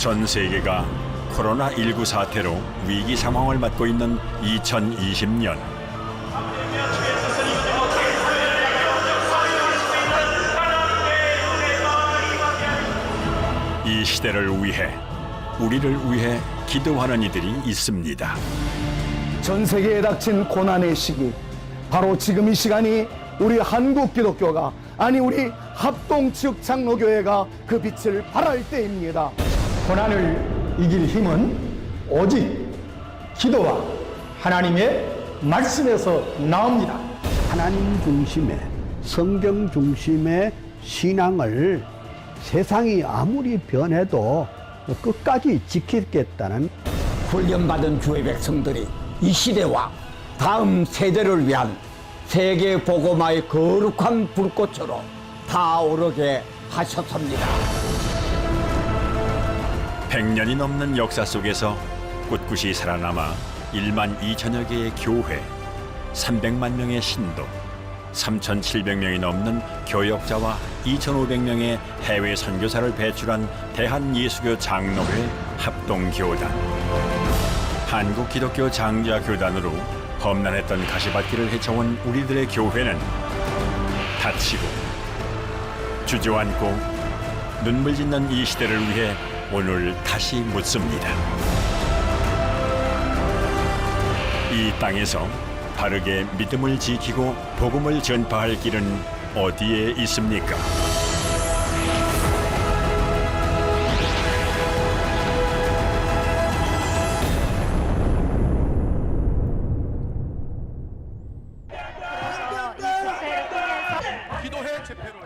전 세계가 코로나19 사태로 위기 상황을 맞고 있는 2020년. 이 시대를 위해, 우리를 위해 기도하는 이들이 있습니다. 전 세계에 닥친 고난의 시기, 바로 지금 이 시간이 우리 한국 기독교가, 아니 우리 합동 측 장로교회가 그 빛을 발할 때입니다. 고난을 이길 힘은 오직 기도와 하나님의 말씀에서 나옵니다. 하나님 중심의, 성경 중심의 신앙을 세상이 아무리 변해도 끝까지 지키겠다는 훈련받은 주의 백성들이 이 시대와 다음 세대를 위한 세계 복음화의 거룩한 불꽃으로 타오르게 하셨습니다. 100년이 넘는 역사 속에서 꿋꿋이 살아남아 1만 2천여 개의 교회, 300만 명의 신도, 3,700명이 넘는 교역자와 2,500명의 해외 선교사를 배출한 대한예수교 장로회 합동교단. 한국기독교 장자교단으로 험난했던 가시밭길을 헤쳐온 우리들의 교회는 다치고 주저앉고 눈물 짓는 이 시대를 위해 오늘 다시 묻습니다. 이 땅에서 바르게 믿음을 지키고 복음을 전파할 길은 어디에 있습니까?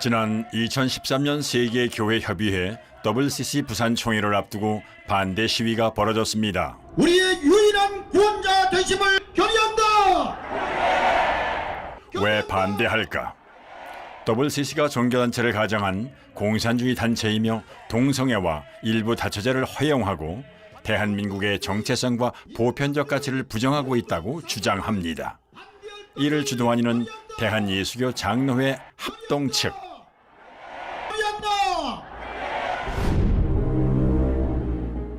지난 2013년 세계교회협의회 WCC 부산총회를 앞두고 반대 시위가 벌어졌습니다. 우리의 유일한 구원자 되심을 결의한다. 왜 반대할까? WCC가 종교단체를 가정한 공산주의 단체이며 동성애와 일부 다처제를 허용하고 대한민국의 정체성과 보편적 가치를 부정하고 있다고 주장합니다. 이를 주도한 이는 대한예수교 장로회 합동 측.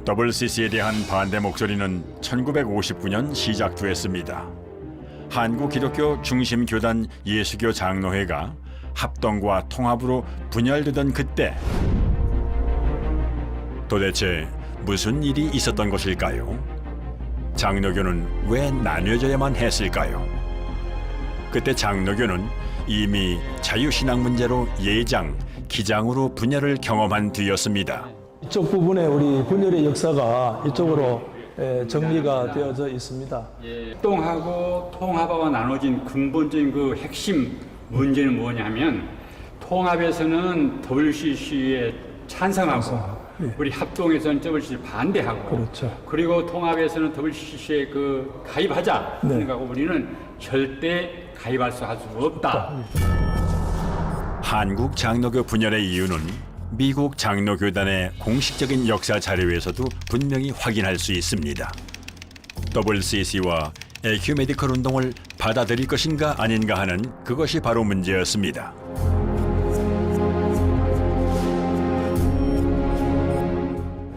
WCC에 대한 반대 목소리는 1959년 시작됐습니다. 한국기독교 중심교단 예수교 장로회가 합동과 통합으로 분열되던 그때 도대체 무슨 일이 있었던 것일까요? 장로교는 왜 나뉘어져야만 했을까요? 그때 장로교는 이미 자유신앙 문제로 예장, 기장으로 분열을 경험한 뒤였습니다. 이쪽 부분에 우리 분열의 역사가 이쪽으로 정리가 되어져 있습니다. 합동하고 통합하고 나눠진 근본적인 그 핵심 문제는 뭐냐면 통합에서는 WCC에 찬성하고 우리 합동에서는 WCC 반대하고 그렇죠. 그리고 통합에서는 WCC에 그 가입하자 생각하고 우리는 절대 가입할 수 없다. 한국 장로교 분열의 이유는 미국 장로교단의 공식적인 역사 자료에서도 분명히 확인할 수 있습니다. WCC와 에큐메디컬 운동을 받아들일 것인가 아닌가 하는 그것이 바로 문제였습니다.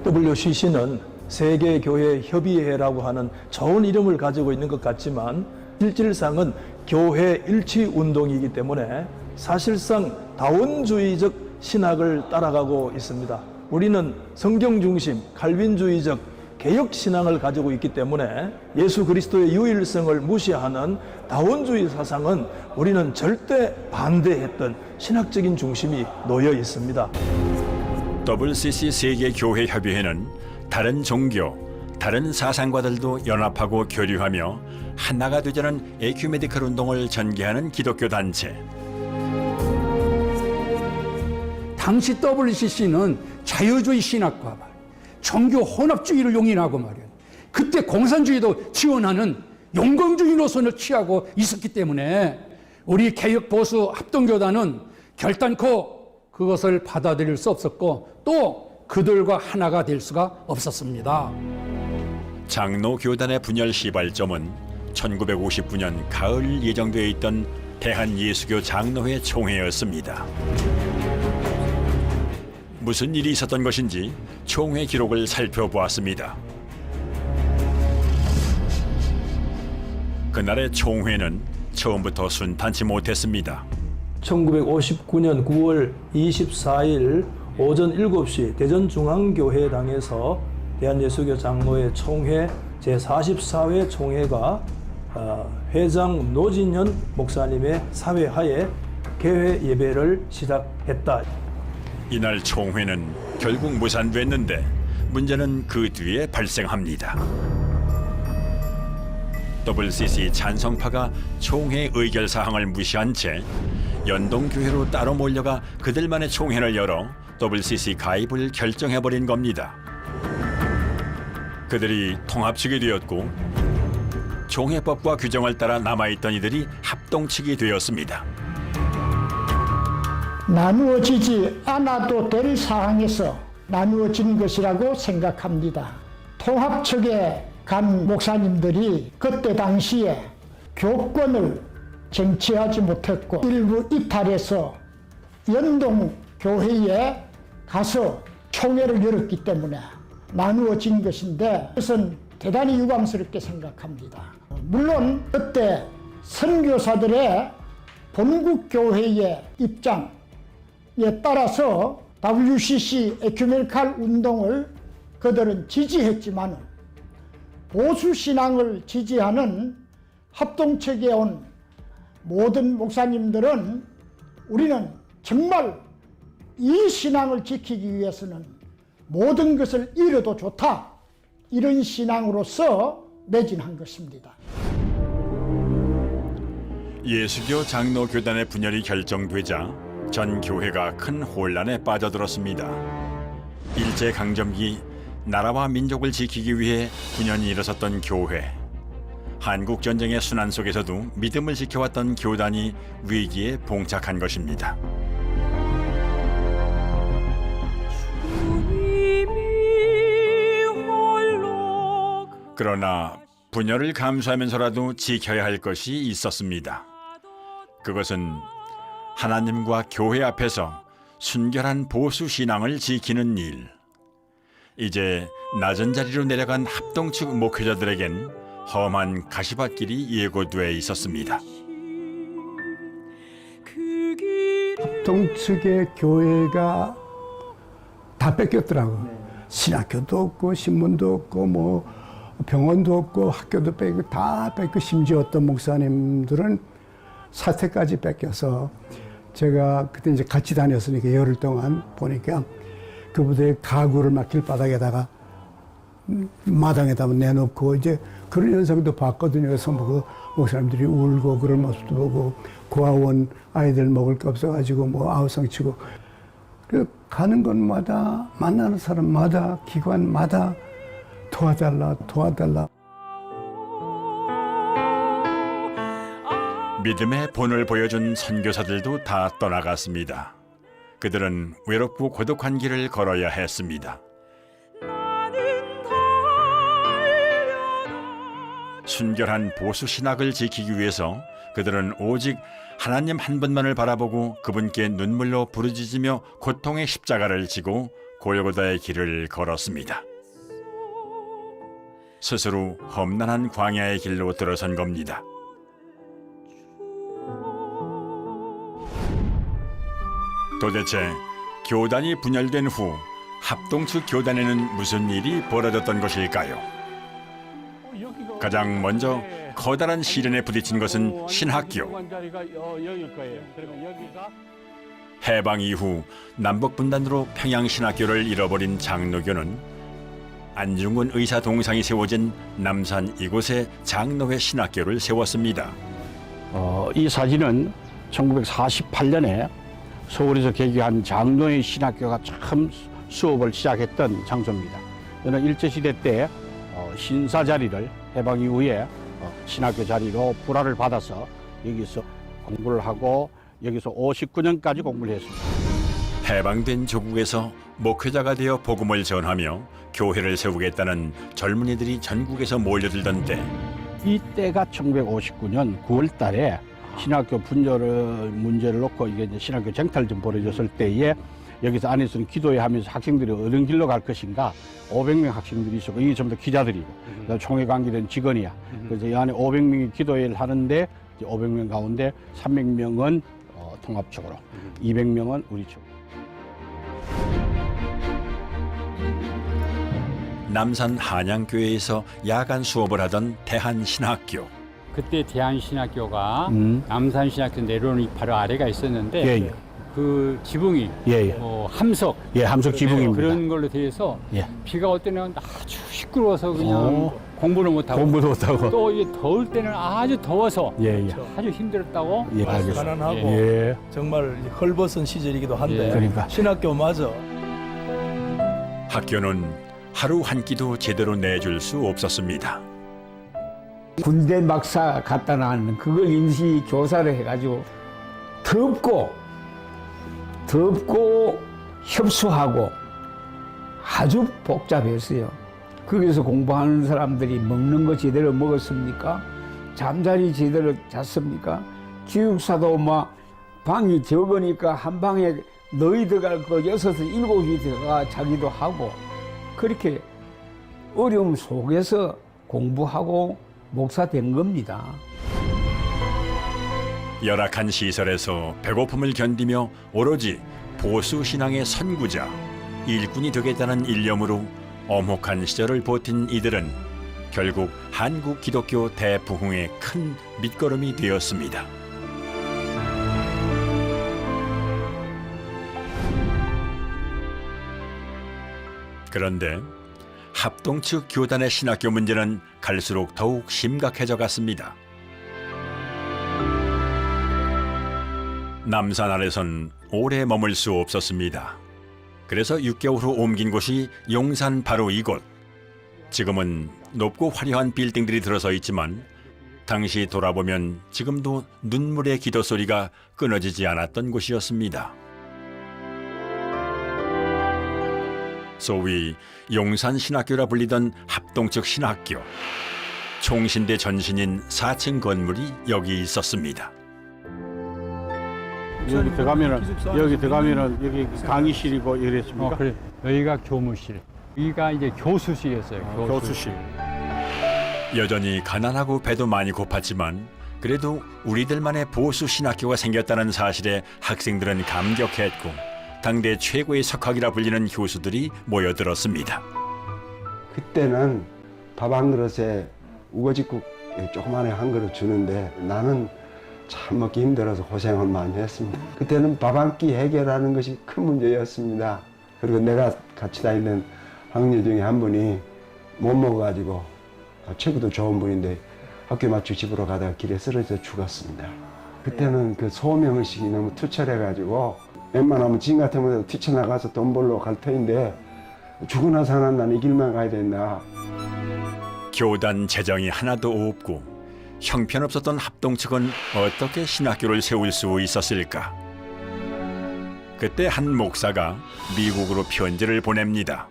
WCC는 세계교회협의회라고 하는 좋은 이름을 가지고 있는 것 같지만 실질상은 교회 일치 운동이기 때문에 사실상 다원주의적 신학을 따라가고 있습니다. 우리는 성경 중심 칼빈주의적 개혁 신앙을 가지고 있기 때문에 예수 그리스도의 유일성을 무시하는 다원주의 사상은 우리는 절대 반대했던 신학적인 중심이 놓여 있습니다. WCC 세계교회협의회는 다른 종교, 다른 사상가들도 연합하고 교류하며 하나가 되자는 에큐메디컬 운동을 전개하는 기독교 단체. 당시 WCC는 자유주의 신학과 말이야, 종교 혼합주의를 용인하고 말이야. 그때 공산주의도 지원하는 용광주의 노선을 취하고 있었기 때문에 우리 개혁 보수 합동교단은 결단코 그것을 받아들일 수 없었고 또 그들과 하나가 될 수가 없었습니다. 장로교단의 분열 시발점은 1959년 가을 예정되어 있던 대한예수교 장로회 총회였습니다. 무슨 일이 있었던 것인지 총회 기록을 살펴보았습니다. 그날의 총회는 처음부터 순탄치 못했습니다. 1959년 9월 24일 오전 7시 대전중앙교회당에서 대한예수교 장로회 총회 제44회 총회가 회장 노진현 목사님의 사회하에 개회 예배를 시작했다. 이날 총회는 결국 무산됐는데 문제는 그 뒤에 발생합니다. WCC 찬성파가 총회 의결 사항을 무시한 채 연동교회로 따로 몰려가 그들만의 총회를 열어 WCC 가입을 결정해버린 겁니다. 그들이 통합측이 되었고 총회법과 규정을 따라 남아있던 이들이 합동측이 되었습니다. 나누어지지 않아도 될 사항에서 나누어진 것이라고 생각합니다. 통합측에 간 목사님들이 그때 당시에 교권을 쟁취하지 못했고 일부 이탈해서 연동교회에 가서 총회를 열었기 때문에 나누어진 것인데 그것은 대단히 유감스럽게 생각합니다. 물론 그때 선교사들의 본국교회의 입장에 따라서 WCC 에큐메니칼 운동을 그들은 지지했지만 보수신앙을 지지하는 합동측에 온 모든 목사님들은 우리는 정말 이 신앙을 지키기 위해서는 모든 것을 잃어도 좋다, 이런 신앙으로서 매진한 것입니다. 예수교 장로교단의 분열이 결정되자 전 교회가 큰 혼란에 빠져들었습니다. 일제강점기 나라와 민족을 지키기 위해 분연이 일어섰던 교회. 한국전쟁의 순환 속에서도 믿음을 지켜왔던 교단이 위기에 봉착한 것입니다. 그러나 분열을 감수하면서라도 지켜야 할 것이 있었습니다. 그것은 하나님과 교회 앞에서 순결한 보수 신앙을 지키는 일. 이제 낮은 자리로 내려간 합동측 목회자들에겐 험한 가시밭길이 예고돼 있었습니다. 합동측의 교회가 다 뺏겼더라고. 신학교도 없고 신문도 없고 뭐 병원도 없고 학교도 뺏고 다 뺏고 심지어 어떤 목사님들은 사택까지 뺏겨서 제가 그때 이제 같이 다녔으니까 열흘 동안 보니까 그분들의 가구를 막 길바닥에다가 마당에다 내놓고 이제 그런 현상도 봤거든요. 그래서 뭐 그 목사님들이 울고 그런 모습도 보고 고아원 아이들 먹을 거 없어가지고 뭐 아우성 치고 그 가는 곳마다 만나는 사람마다 기관마다 도와달라 도와달라. 믿음의 본을 보여준 선교사들도 다 떠나갔습니다. 그들은 외롭고 고독한 길을 걸어야 했습니다. 순결한 보수 신학을 지키기 위해서 그들은 오직 하나님 한 분만을 바라보고 그분께 눈물로 부르짖으며 고통의 십자가를 지고 골고다의 길을 걸었습니다. 스스로 험난한 광야의 길로 들어선 겁니다. 도대체 교단이 분열된 후 합동측 교단에는 무슨 일이 벌어졌던 것일까요? 가장 먼저 커다란 시련에 부딪힌 것은 신학교. 해방 이후 남북 분단으로 평양신학교를 잃어버린 장로교는 안중근 의사 동상이 세워진 남산 이곳에 장로회 신학교를 세웠습니다. 이 사진은 1948년에 서울에서 개교한 장로회 신학교가 처음 수업을 시작했던 장소입니다. 저는 일제시대 때 신사 자리를 해방 이후에 신학교 자리로 불화를 받아서 여기서 공부를 하고 여기서 59년까지 공부를 했습니다. 해방된 조국에서 목회자가 되어 복음을 전하며 교회를 세우겠다는 젊은이들이 전국에서 몰려들던 때, 이때가 1959년 9월 달에 신학교 분열 문제를 놓고 이게 이제 신학교 쟁탈 좀 벌어졌을 때에 여기서 안에서는 기도회 하면서 학생들이 어느 길로 갈 것인가 500명 학생들이 있었고 이게 전부 다 기자들이고 그다음에 총회 관계된 직원이야. 그래서 이 안에 500명이 기도회를 하는데 이제 500명 가운데 300명은 통합적으로 200명은 우리 쪽. 남산 한양교회에서 야간 수업을 하던 대한신학교. 그때 대한신학교가 남산신학교 내려오는 바로 아래가 있었는데 예, 예. 그 지붕이 예, 예. 함석 예, 함석 지붕입니다. 그런 걸로 돼서 예. 비가 올 때는 아주 시끄러워서 그냥 공부를 못하고 공부도 못하고. 또 이게 더울 때는 아주 더워서 예, 예. 아주 힘들었다고. 예, 알겠습니다. 가난하고 예. 정말 헐벗은 시절이기도 한데 예. 그러니까. 신학교마저 학교는 하루 한 끼도 제대로 내줄 수 없었습니다. 군대 막사 갖다 놨는 그걸 임시 교사를 해가지고 덥고 협수하고 아주 복잡했어요. 거기서 공부하는 사람들이 먹는 거 제대로 먹었습니까? 잠자리 제대로 잤습니까? 기숙사도 막 방이 적으니까 한 방에 너희들가 그 6, 7이 들어가 자기도 하고 그렇게 어려움 속에서 공부하고 목사 된 겁니다. 열악한 시설에서 배고픔을 견디며 오로지 보수 신앙의 선구자, 일꾼이 되겠다는 일념으로 엄혹한 시절을 버틴 이들은 결국 한국 기독교 대부흥의 큰 밑거름이 되었습니다. 그런데 합동 측 교단의 신학교 문제는 갈수록 더욱 심각해져 갔습니다. 남산 아래선 오래 머물 수 없었습니다. 그래서 6개월 후 옮긴 곳이 용산 바로 이곳. 지금은 높고 화려한 빌딩들이 들어서 있지만 당시 돌아보면 지금도 눈물의 기도 소리가 끊어지지 않았던 곳이었습니다. 소위 용산 신학교라 불리던 합동측 신학교. 총신대 전신인 4층 건물이 여기 있었습니다. 여기 들어가면은 여기 강의실이고 이랬습니까? 그래. 여기가 교무실. 여기가 이제 교수실이었어요. 교수실. 여전히 가난하고 배도 많이 고팠지만 그래도 우리들만의 보수 신학교가 생겼다는 사실에 학생들은 감격했고 당대 최고의 석학이라 불리는 교수들이 모여들었습니다. 그때는 밥 한 그릇에 우거지국 조그만한 한 그릇 주는데 나는 참 먹기 힘들어서 고생을 많이 했습니다. 그때는 밥 한 끼 해결하는 것이 큰 문제였습니다. 그리고 내가 같이 다니는 학녀 중에 한 분이 못 먹어가지고 체구도 좋은 분인데 학교 마치고 집으로 가다가 길에 쓰러져 죽었습니다. 그때는 그 소명의식이 너무 투철해가지고 웬만하면 지금 같으면 뛰쳐나가서 돈 벌러 갈 터인데 죽으나 사나 나는 이 길만 가야 된다. 교단 재정이 하나도 없고 형편없었던 합동 측은 어떻게 신학교를 세울 수 있었을까? 그때 한 목사가 미국으로 편지를 보냅니다.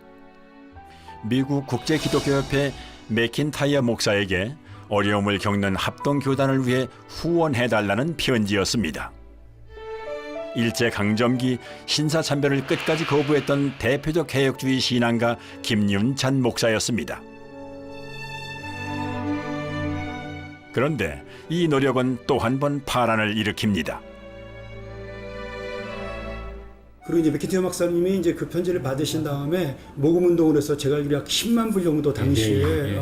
미국 국제기독교협회 맥킨타이어 목사에게 어려움을 겪는 합동교단을 위해 후원해달라는 편지였습니다. 일제강점기 신사참배를 끝까지 거부했던 대표적 개혁주의 신앙가 김윤찬 목사였습니다. 그런데 이 노력은 또 한 번 파란을 일으킵니다. 그리고 이제 맥킨타이어 목사님이 이제 그 편지를 받으신 다음에 모금 운동을 해서 제가 알기로 약 10만 불 정도 당시에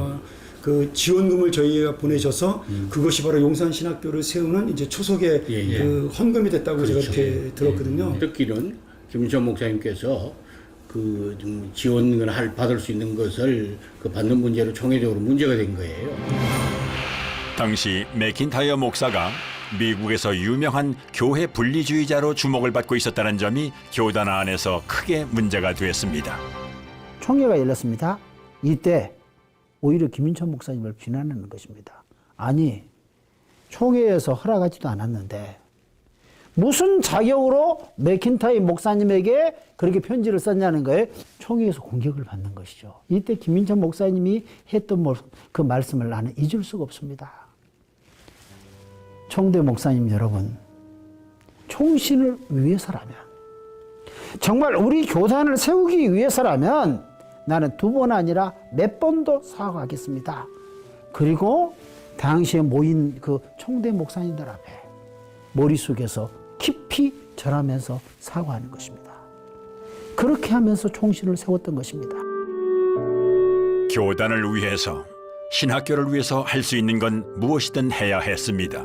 그 지원금을 저희가 보내셔서 그것이 바로 용산 신학교를 세우는 이제 초석의 그 헌금이 됐다고 제가 이렇게 들었거든요. 듣기는 김윤찬 목사님께서 그 지원을 받을 수 있는 것을 그 받는 문제로 총회적으로 문제가 된 거예요. 당시 맥킨타이어 목사가 미국에서 유명한 교회 분리주의자로 주목을 받고 있었다는 점이 교단 안에서 크게 문제가 됐습니다. 총회가 열렸습니다. 이때 오히려 김윤찬 목사님을 비난하는 것입니다. 아니, 총회에서 허락하지도 않았는데 무슨 자격으로 맥킨타이 목사님에게 그렇게 편지를 썼냐는 거예요. 총회에서 공격을 받는 것이죠. 이때 김윤찬 목사님이 했던 그 말씀을 나는 잊을 수가 없습니다. 총대 목사님 여러분, 총신을 위해서라면 정말 우리 교단을 세우기 위해서라면 나는 2번 아니라 몇 번도 사과하겠습니다. 그리고 당시에 모인 그 총대 목사님들 앞에 머릿속에서 깊이 절하면서 사과하는 것입니다. 그렇게 하면서 총신을 세웠던 것입니다. 교단을 위해서, 신학교를 위해서 할 수 있는 건 무엇이든 해야 했습니다.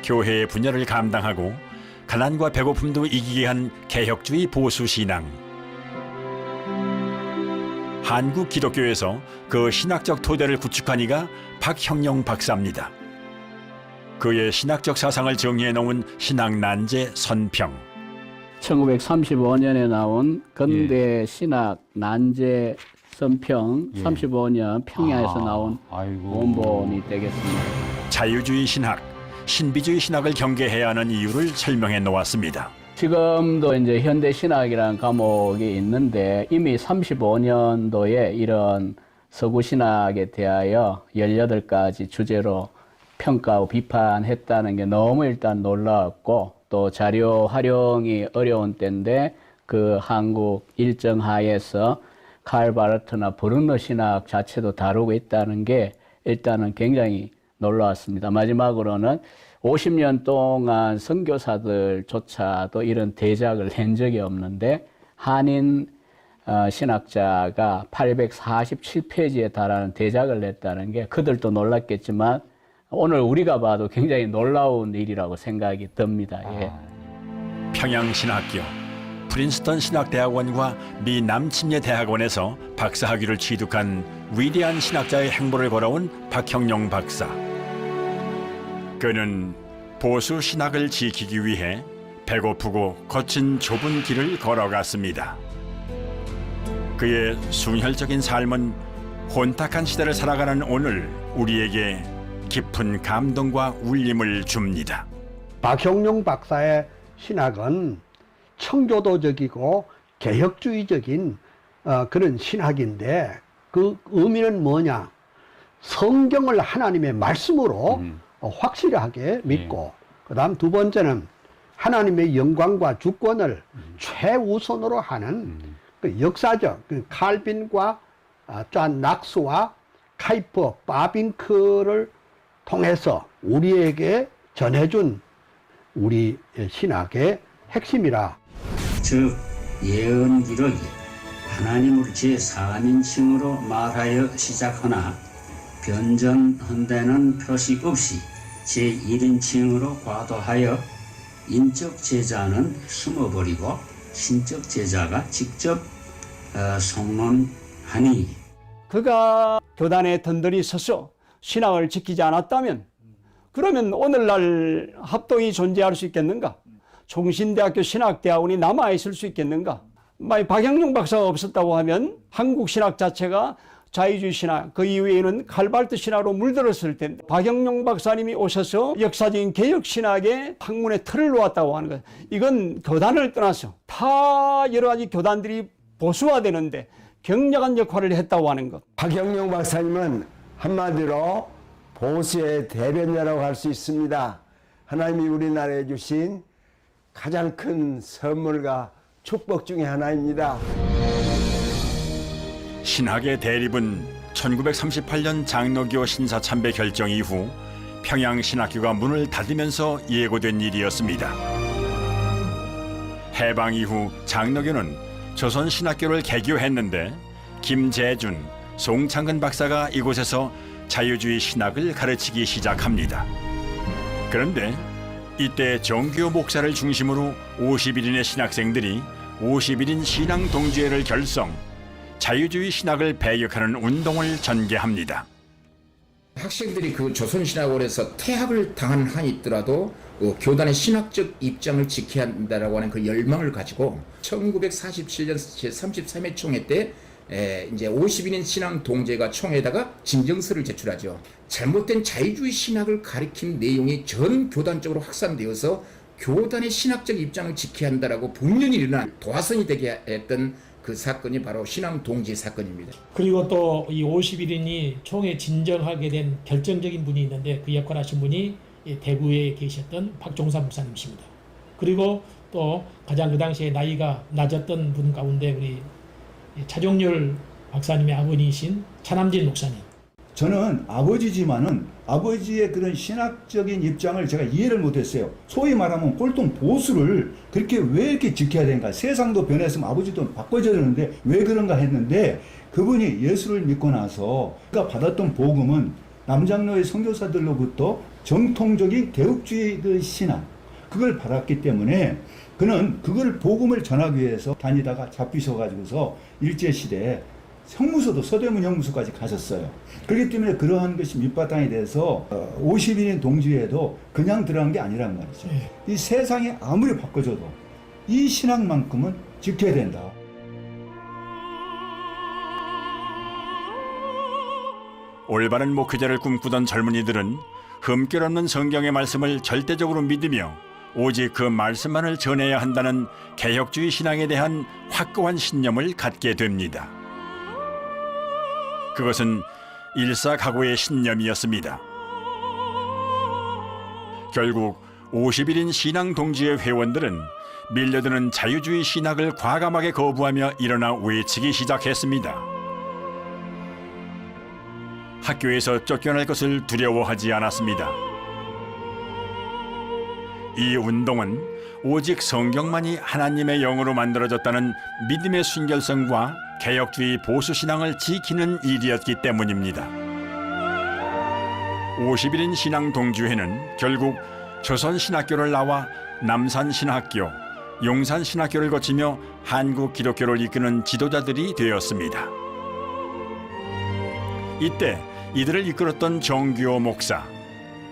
교회의 분야를 감당하고 가난과 배고픔도 이기게 한 개혁주의 보수 신앙. 한국 기독교에서 그 신학적 토대를 구축한 이가 박형룡 박사입니다. 그의 신학적 사상을 정리해 놓은 신학 난제 선평. 1935년에 나온 근대 신학 난제 선평, 35년 평야에서 나온 원본이 되겠습니다. 자유주의 신학, 신비주의 신학을 경계해야 하는 이유를 설명해 놓았습니다. 지금도 이제 현대 신학이라는 과목이 있는데 이미 35년도에 이런 서구 신학에 대하여 18가지 주제로 평가하고 비판했다는 게 너무 일단 놀라웠고, 또 자료 활용이 어려운 때인데 그 한국 일정 하에서 칼 바르트나 브루너 신학 자체도 다루고 있다는 게 일단은 굉장히 놀라웠습니다. 마지막으로는 50년 동안 선교사들조차도 이런 대작을 낸 적이 없는데 한인 신학자가 847페이지에 달하는 대작을 냈다는 게 그들도 놀랐겠지만 오늘 우리가 봐도 굉장히 놀라운 일이라고 생각이 듭니다. 예. 평양신학교, 프린스턴 신학대학원과 미 남침예대학원에서 박사학위를 취득한 위대한 신학자의 행보를 걸어온 박형룡 박사. 그는 보수 신학을 지키기 위해 배고프고 거친 좁은 길을 걸어갔습니다. 그의 순혈적인 삶은 혼탁한 시대를 살아가는 오늘 우리에게 깊은 감동과 울림을 줍니다. 박형룡 박사의 신학은 청교도적이고 개혁주의적인 그런 신학인데 그 의미는 뭐냐? 성경을 하나님의 말씀으로 확실하게 믿고, 그다음 2번째는 하나님의 영광과 주권을 최우선으로 하는 그 역사적 그 칼빈과 존 낙스와 카이퍼 바빙크를 통해서 우리에게 전해준 우리 신학의 핵심이라. 즉 예언 기록이 하나님을 제4인칭으로 말하여 시작하나 변전한 데는 표식 없이 제1인칭으로 과도하여 인적 제자는 숨어버리고 신적 제자가 직접 송론하니. 그가 교단에 든든히 서서 신학을 지키지 않았다면 그러면 오늘날 합동이 존재할 수 있겠는가? 총신대학교 신학대학원이 남아있을 수 있겠는가? 만약 박형룡 박사가 없었다고 하면 한국 신학 자체가 자유주의 신학, 그 이후에는 칼바르트 신학으로 물들었을 텐데 박형룡 박사님이 오셔서 역사적인 개혁 신학의 학문의 틀을 놓았다고 하는 것, 이건 교단을 떠나서 다 여러 가지 교단들이 보수화되는데 경력한 역할을 했다고 하는 것. 박형룡 박사님은 한마디로 보수의 대변자라고 할 수 있습니다. 하나님이 우리나라에 주신 가장 큰 선물과 축복 중에 하나입니다. 신학의 대립은 1938년 장로교 신사참배 결정 이후 평양신학교가 문을 닫으면서 예고된 일이었습니다. 해방 이후 장로교는 조선신학교를 개교했는데 김재준, 송창근 박사가 이곳에서 자유주의 신학을 가르치기 시작합니다. 그런데 이때 정규 목사를 중심으로 51인의 신학생들이 51인 신앙동지회를 결성, 자유주의 신학을 배격하는 운동을 전개합니다. 학생들이 그 조선신학원에서 퇴학을 당한 한이 있더라도 교단의 신학적 입장을 지켜야 한다라고 하는 그 열망을 가지고 1947년 제33회 총회 때 이제 51인 신앙 동제가 총회에다가 진정서를 제출하죠. 잘못된 자유주의 신학을 가리킨 내용이 전 교단적으로 확산되어서 교단의 신학적 입장을 지켜야 한다라고 분명히 일어난 도화선이 되게 했던 그 사건이 바로 신앙 동지 사건입니다. 그리고 또 이 51인이 총에 진정하게 된 결정적인 분이 있는데 그 역할을 하신 분이 대구에 계셨던 박종삼 목사님이십니다. 그리고 또 가장 그 당시에 나이가 낮았던 분 가운데 우리 차종률 박사님의 아버지이신 차남진 목사님. 저는 아버지지만은 아버지의 그런 신학적인 입장을 제가 이해를 못했어요. 소위 말하면 꼴통 보수를 그렇게 왜 이렇게 지켜야 되는가. 세상도 변했으면 아버지도 바꿔줘야 되는데 왜 그런가 했는데 그분이 예수를 믿고 나서 그가 받았던 복음은 남장로의 선교사들로부터 정통적인 개혁주의 그 신앙 그걸 받았기 때문에 그는 그걸 복음을 전하기 위해서 다니다가 잡히셔가지고서 일제시대에 형무소도 서대문 형무소까지 가셨어요. 그렇기 때문에 그러한 것이 밑바탕이 돼서 50인인 동지회에도 그냥 들어간 게 아니란 말이죠. 이 세상이 아무리 바꿔줘도 이 신앙만큼은 지켜야 된다. 올바른 목회자를 꿈꾸던 젊은이들은 흠결 없는 성경의 말씀을 절대적으로 믿으며 오직 그 말씀만을 전해야 한다는 개혁주의 신앙에 대한 확고한 신념을 갖게 됩니다. 그것은 일사각오의 신념이었습니다. 결국 51인 신앙 동지의 회원들은 밀려드는 자유주의 신학을 과감하게 거부하며 일어나 외치기 시작했습니다. 학교에서 쫓겨날 것을 두려워하지 않았습니다. 이 운동은 오직 성경만이 하나님의 영으로 만들어졌다는 믿음의 순결성과 개혁주의 보수신앙을 지키는 일이었기 때문입니다. 51인 신앙 동지회는 결국 조선신학교를 나와 남산신학교, 용산신학교를 거치며 한국 기독교를 이끄는 지도자들이 되었습니다. 이때 이들을 이끌었던 정규호 목사,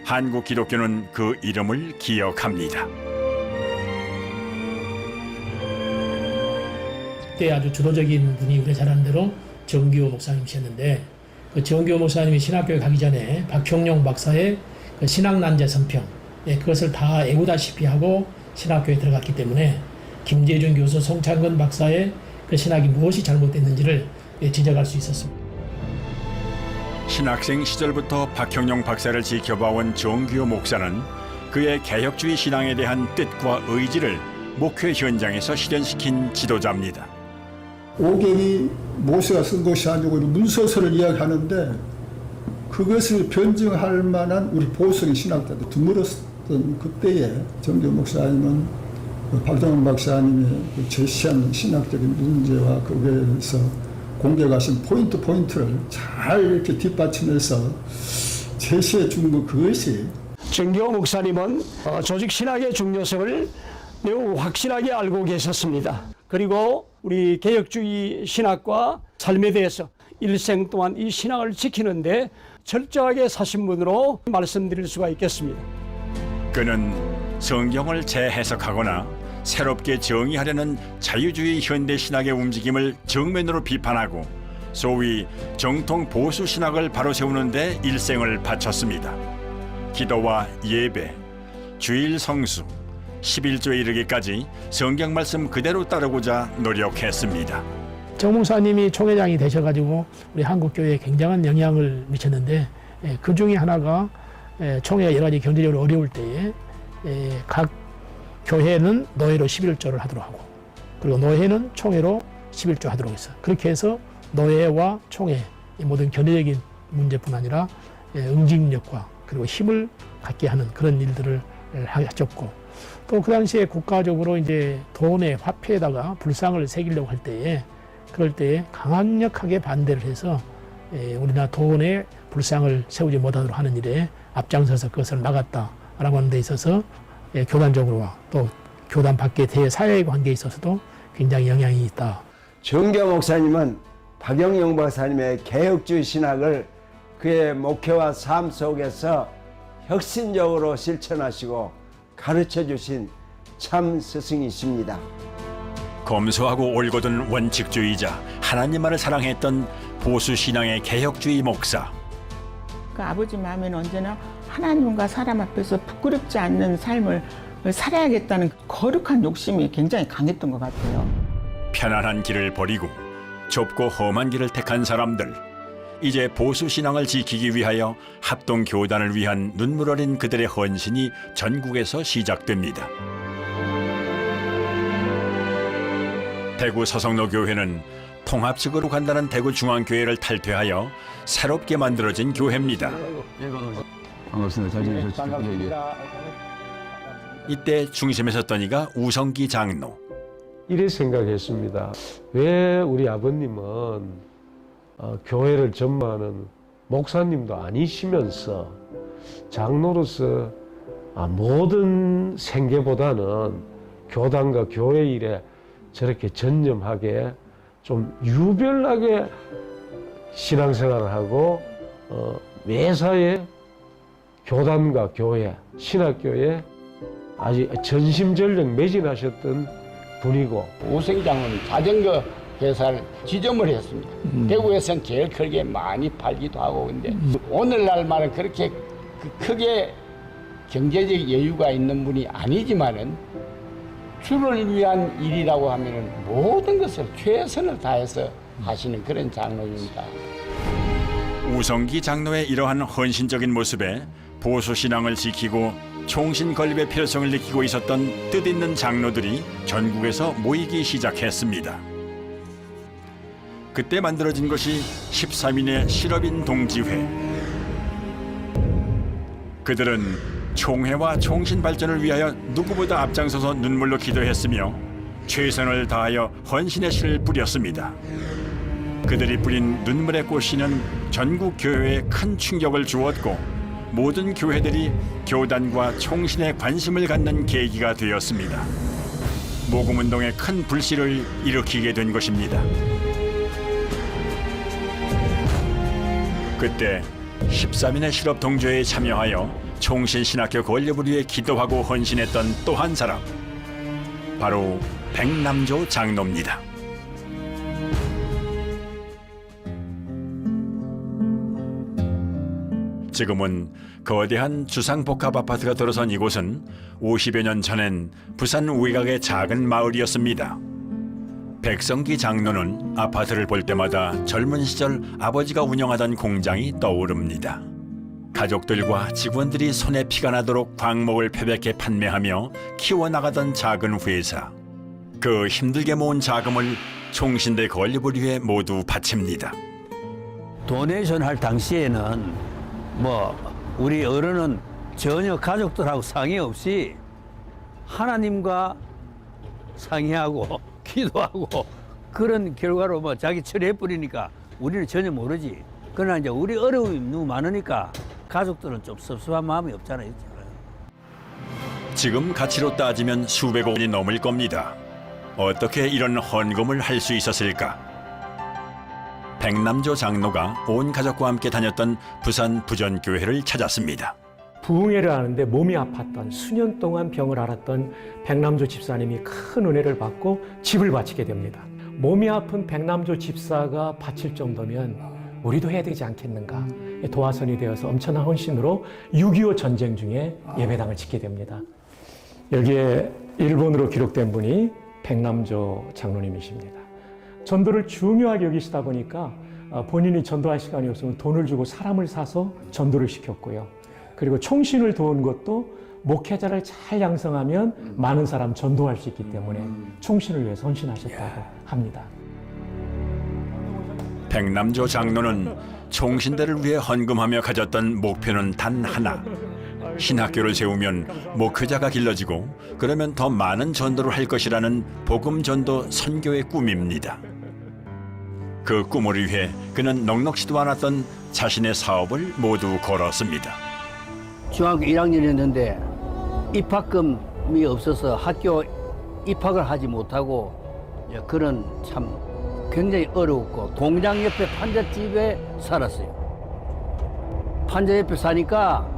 한국 기독교는 그 이름을 기억합니다. 그때 아주 주도적인 분이 우리 잘 아는 대로 정규호 목사님이셨는데 그 정규호 목사님이 신학교에 가기 전에 박형룡 박사의 그 신학난제 선평 그것을 다 애우다시피 하고 신학교에 들어갔기 때문에 김재준 교수, 송창근 박사의 그 신학이 무엇이 잘못됐는지를 지적할 수 있었습니다. 신학생 시절부터 박형룡 박사를 지켜봐온 정규호 목사는 그의 개혁주의 신앙에 대한 뜻과 의지를 목회 현장에서 실현시킨 지도자입니다. 오경이 모세가 쓴 것이 아니고 문서서를 이야기하는데 그것을 변증할 만한 우리 보수적인 신학자들 드물었던 그때에 정규호 목사님은 박정원 박사님의 제시한 신학적인 문제와 그거에 대해서 공격하신 포인트를 잘 이렇게 뒷받침해서 제시해 준 거 그것이 정규호 목사님은 조직 신학의 중요성을 매우 확실하게 알고 계셨습니다. 그리고 우리 개혁주의 신학과 삶에 대해서 일생 동안 이 신앙을 지키는데 철저하게 사신 분으로 말씀드릴 수가 있겠습니다. 그는 성경을 재해석하거나 새롭게 정의하려는 자유주의 현대 신학의 움직임을 정면으로 비판하고 소위 정통 보수 신학을 바로 세우는 데 일생을 바쳤습니다. 기도와 예배, 주일 성수, 11조에 이르기까지 성경 말씀 그대로 따르고자 노력했습니다. 정 목사님이 총회장이 되셔가지고 우리 한국교회에 굉장한 영향을 미쳤는데 그 중에 하나가 총회가 여러 가지 경제적으로 어려울 때에 각 교회는 노회로 11조를 하도록 하고 그리고 노회는 총회로 11조 하도록 했어요. 그렇게 해서 노회와 총회 모든 경제적인 문제뿐 아니라 응징력과 그리고 힘을 갖게 하는 그런 일들을 하셨고 또 그 당시에 국가적으로 이제 돈의 화폐에다가 불상을 새기려고 할 때에 그럴 때에 강력하게 반대를 해서 우리나라 돈의 불상을 세우지 못하도록 하는 일에 앞장서서 그것을 막았다라고 하는 데 있어서 교단적으로와 또 교단 밖의 대사회의 관계에 있어서도 굉장히 영향이 있다. 정규호 목사님은 박영용 박사님의 개혁주의 신학을 그의 목회와 삶 속에서 혁신적으로 실천하시고 가르쳐 주신 참 스승이십니다. 검소하고 올곧은 원칙주의자, 하나님만을 사랑했던 보수신앙의 개혁주의 목사. 그 아버지 마음에는 언제나 하나님과 사람 앞에서 부끄럽지 않는 삶을 살아야겠다는 거룩한 욕심이 굉장히 강했던 것 같아요. 편안한 길을 버리고 좁고 험한 길을 택한 사람들. 이제 보수 신앙을 지키기 위하여 합동 교단을 위한 눈물 어린 그들의 헌신이 전국에서 시작됩니다. 대구 서성로 교회는 통합식으로 간다는 대구 중앙교회를 탈퇴하여 새롭게 만들어진 교회입니다. 반갑습니다. 잘 지내셨습니까? 이때 중심에 섰던 이가 우성기 장로. 이래 생각했습니다. 왜 우리 아버님은 교회를 전무하는 목사님도 아니시면서 장로로서 모든 생계보다는 교단과 교회 일에 저렇게 전념하게 좀 유별나게 신앙생활을 하고 매사에 교단과 교회, 신학교에 아주 전심전력 매진하셨던 분이고. 우성기 장로는 자전거 회사를 지점을 했습니다. 대구에서는 제일 크게 많이 팔기도 하고. 근데 오늘날만은 그렇게 크게 경제적 여유가 있는 분이 아니지만은 주를 위한 일이라고 하면은 모든 것을 최선을 다해서 하시는 그런 장로입니다. 우성기 장로의 이러한 헌신적인 모습에 보수 신앙을 지키고 총신 건립의 필요성을 느끼고 있었던 뜻있는 장로들이 전국에서 모이기 시작했습니다. 그때 만들어진 것이 13인의 실업인 동지회. 그들은 총회와 총신 발전을 위하여 누구보다 앞장서서 눈물로 기도했으며 최선을 다하여 헌신의 씨를 뿌렸습니다. 그들이 뿌린 눈물의 꽃씨는 전국 교회에 큰 충격을 주었고 모든 교회들이 교단과 총신에 관심을 갖는 계기가 되었습니다. 모금운동의 큰 불씨를 일으키게 된 것입니다. 그때 13인의 실업 동조회에 참여하여 총신신학교 건립을 위해 기도하고 헌신했던 또 한 사람, 바로 백남조 장로입니다. 지금은 거대한 주상복합 아파트가 들어선 이곳은 50여 년 전엔 부산 우이각의 작은 마을이었습니다. 백성기 장로는 아파트를 볼 때마다 젊은 시절 아버지가 운영하던 공장이 떠오릅니다. 가족들과 직원들이 손에 피가 나도록 광목을 표백해 판매하며 키워나가던 작은 회사. 그 힘들게 모은 자금을 총신대 건립을 위해 모두 바칩니다. 도네이션 할 당시에는 우리 어른은 전혀 가족들하고 상의 없이 하나님과 상의하고 기도하고 그런 결과로 자기 처리해버리니까 우리는 전혀 모르지. 그러나 이제 우리 어려움이 너무 많으니까 가족들은 좀 섭섭한 마음이 없잖아요. 지금 가치로 따지면 수백억 원이 넘을 겁니다. 어떻게 이런 헌금을 할 수 있었을까? 백남조 장로가 온 가족과 함께 다녔던 부산 부전교회를 찾았습니다. 부흥회를 하는데 몸이 아팠던 수년 동안 병을 앓았던 백남조 집사님이 큰 은혜를 받고 집을 바치게 됩니다. 몸이 아픈 백남조 집사가 바칠 정도면 우리도 해야 되지 않겠는가. 도화선이 되어서 엄청난 헌신으로 6.25 전쟁 중에 예배당을 짓게 됩니다. 여기에 일본으로 기록된 분이 백남조 장로님이십니다. 전도를 중요하게 여기시다 보니까 본인이 전도할 시간이 없으면 돈을 주고 사람을 사서 전도를 시켰고요. 그리고 총신을 도운 것도 목회자를 잘 양성하면 많은 사람 전도할 수 있기 때문에 총신을 위해서 헌신하셨다고 합니다. 백남조 장로는 총신대를 위해 헌금하며 가졌던 목표는 단 하나. 신학교를 세우면 목회자가 길러지고 그러면 더 많은 전도를 할 것이라는 복음전도 선교의 꿈입니다. 그 꿈을 위해 그는 넉넉지도 않았던 자신의 사업을 모두 걸었습니다. 중학교 1학년이었는데 입학금이 없어서 학교 입학을 하지 못하고 그런 참 굉장히 어려웠고 공장 옆에 판잣집에 살았어요. 판잣 옆에 사니까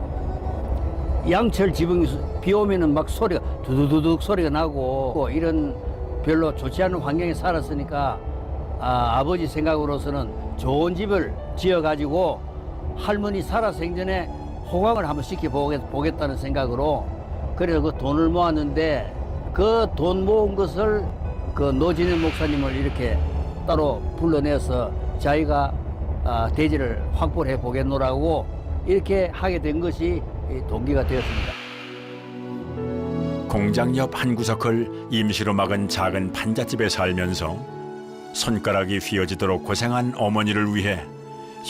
양철 지붕이 비 오면은 막 소리가 두두두둑 소리가 나고 이런 별로 좋지 않은 환경에 살았으니까 아버지 생각으로서는 좋은 집을 지어가지고 할머니 살아 생전에 호강을 한번 시켜보겠다는 생각으로 그래서 그 돈을 모았는데 그 돈 모은 것을 그 노진현 목사님을 이렇게 따로 불러내서 자기가 대지를 확보를 해 보겠노라고 이렇게 하게 된 것이 동기가 되었습니다. 공장 옆 한 구석을 임시로 막은 작은 판잣집에 살면서 손가락이 휘어지도록 고생한 어머니를 위해